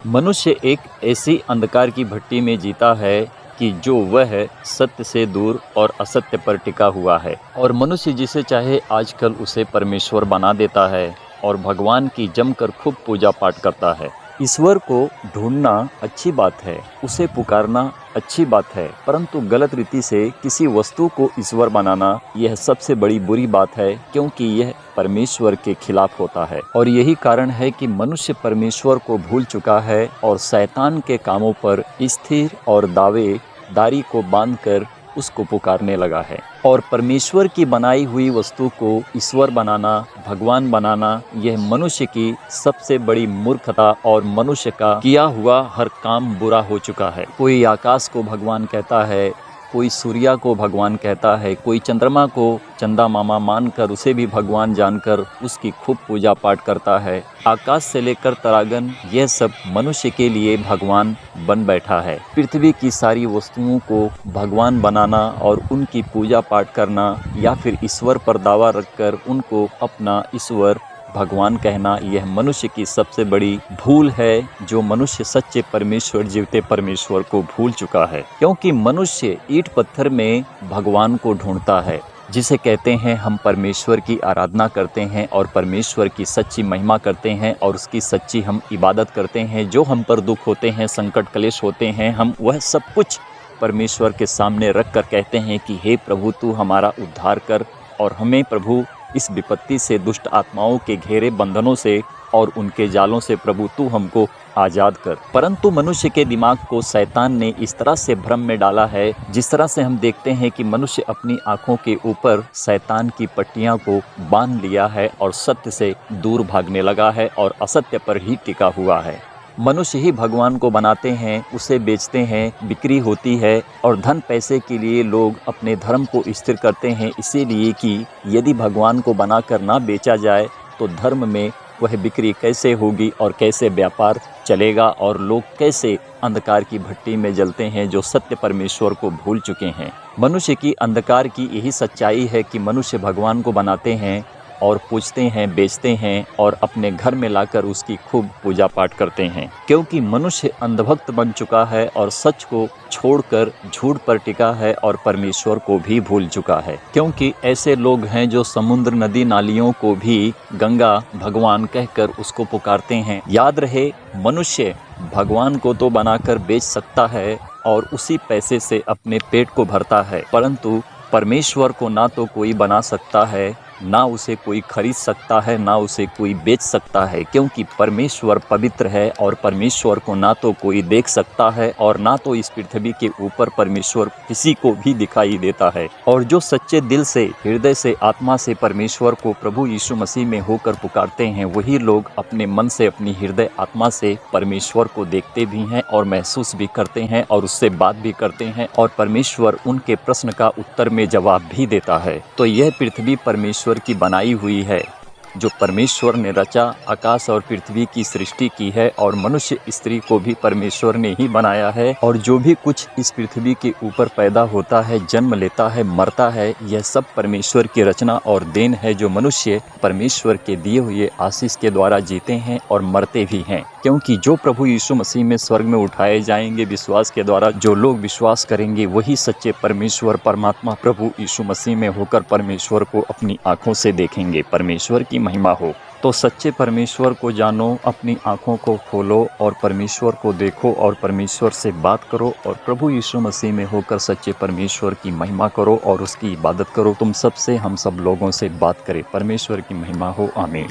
मनुष्य एक ऐसी अंधकार की भट्टी में जीता है कि जो वह सत्य से दूर और असत्य पर टिका हुआ है, और मनुष्य जिसे चाहे आजकल उसे परमेश्वर बना देता है और भगवान की जमकर खूब पूजा पाठ करता है। ईश्वर को ढूंढना अच्छी बात है, उसे पुकारना अच्छी बात है, परंतु गलत रीति से किसी वस्तु को ईश्वर बनाना यह सबसे बड़ी बुरी बात है, क्योंकि यह परमेश्वर के खिलाफ होता है। और यही कारण है कि मनुष्य परमेश्वर को भूल चुका है और शैतान के कामों पर स्थिर और दावेदारी को बांधकर उसको पुकारने लगा है। और परमेश्वर की बनाई हुई वस्तु को ईश्वर बनाना, भगवान बनाना, यह मनुष्य की सबसे बड़ी मूर्खता और मनुष्य का किया हुआ हर काम बुरा हो चुका है। कोई आकाश को भगवान कहता है, कोई सूर्य को भगवान कहता है, कोई चंद्रमा को चंदा मामा मानकर उसे भी भगवान जानकर उसकी खूब पूजा पाठ करता है। आकाश से लेकर तरागन, यह सब मनुष्य के लिए भगवान बन बैठा है। पृथ्वी की सारी वस्तुओं को भगवान बनाना और उनकी पूजा पाठ करना या फिर ईश्वर पर दावा रखकर उनको अपना ईश्वर भगवान कहना, यह मनुष्य की सबसे बड़ी भूल है, जो मनुष्य सच्चे परमेश्वर, जीवते परमेश्वर को भूल चुका है। क्योंकि मनुष्य ईंट पत्थर में भगवान को ढूंढता है, जिसे कहते हैं हम परमेश्वर की आराधना करते हैं और परमेश्वर की सच्ची महिमा करते हैं और उसकी सच्ची हम इबादत करते हैं। जो हम पर दुख होते हैं, संकट क्लेश होते हैं, हम वह सब कुछ परमेश्वर के सामने रख कर कहते हैं कि हे प्रभु, तू हमारा उद्धार कर और हमें प्रभु इस विपत्ति से, दुष्ट आत्माओं के घेरे बंधनों से और उनके जालों से प्रभु तू हमको आज़ाद कर। परंतु मनुष्य के दिमाग को शैतान ने इस तरह से भ्रम में डाला है, जिस तरह से हम देखते हैं कि मनुष्य अपनी आँखों के ऊपर शैतान की पट्टियाँ को बांध लिया है और सत्य से दूर भागने लगा है और असत्य पर ही टिका हुआ है। मनुष्य ही भगवान को बनाते हैं, उसे बेचते हैं, बिक्री होती है और धन पैसे के लिए लोग अपने धर्म को स्थिर करते हैं, इसीलिए कि यदि भगवान को बनाकर ना बेचा जाए तो धर्म में वह बिक्री कैसे होगी और कैसे व्यापार चलेगा और लोग कैसे अंधकार की भट्टी में जलते हैं, जो सत्य परमेश्वर को भूल चुके हैं। मनुष्य की अंधकार की यही सच्चाई है कि मनुष्य भगवान को बनाते हैं और पूजते हैं, बेचते हैं और अपने घर में लाकर उसकी खूब पूजा पाठ करते हैं। क्योंकि मनुष्य अंधभक्त बन चुका है और सच को छोड़कर झूठ पर टिका है और परमेश्वर को भी भूल चुका है। क्योंकि ऐसे लोग हैं जो समुद्र, नदी, नालियों को भी गंगा भगवान कहकर उसको पुकारते हैं। याद रहे, मनुष्य भगवान को तो बनाकर बेच सकता है और उसी पैसे से अपने पेट को भरता है, परंतु परमेश्वर को ना तो कोई बना सकता है, ना उसे कोई खरीद सकता है, ना उसे कोई बेच सकता है। क्योंकि परमेश्वर पवित्र है और परमेश्वर को ना तो कोई देख सकता है और ना तो इस पृथ्वी के ऊपर परमेश्वर किसी को भी दिखाई देता है। और जो सच्चे दिल से, हृदय से, आत्मा से परमेश्वर को प्रभु यीशु मसीह में होकर पुकारते हैं, वही लोग अपने मन से, अपनी हृदय आत्मा से परमेश्वर को देखते भी हैं और महसूस भी करते हैं और उससे बात भी करते हैं और परमेश्वर उनके प्रश्न का उत्तर में जवाब भी देता है। तो यह पृथ्वी परमेश्वर की बनाई हुई है, जो परमेश्वर ने रचा, आकाश और पृथ्वी की सृष्टि की है और मनुष्य स्त्री को भी परमेश्वर ने ही बनाया है। और जो भी कुछ इस पृथ्वी के ऊपर पैदा होता है, जन्म लेता है, मरता है, यह सब परमेश्वर की रचना और देन है, जो मनुष्य परमेश्वर के दिए हुए आशीष के द्वारा जीते हैं और मरते भी हैं। क्योंकि जो प्रभु यीशु मसीह में स्वर्ग में उठाए जाएंगे विश्वास के द्वारा, जो लोग विश्वास करेंगे, वही सच्चे परमेश्वर परमात्मा प्रभु यीशु मसीह में होकर परमेश्वर को अपनी आंखों से देखेंगे। परमेश्वर की महिमा हो। तो सच्चे परमेश्वर को जानो, अपनी आंखों को खोलो और परमेश्वर को देखो और परमेश्वर से बात करो और प्रभु यीशु मसीह में होकर सच्चे परमेश्वर की महिमा करो और उसकी इबादत करो। तुम सबसे, हम सब लोगों से बात करें। परमेश्वर की महिमा हो। आमीन।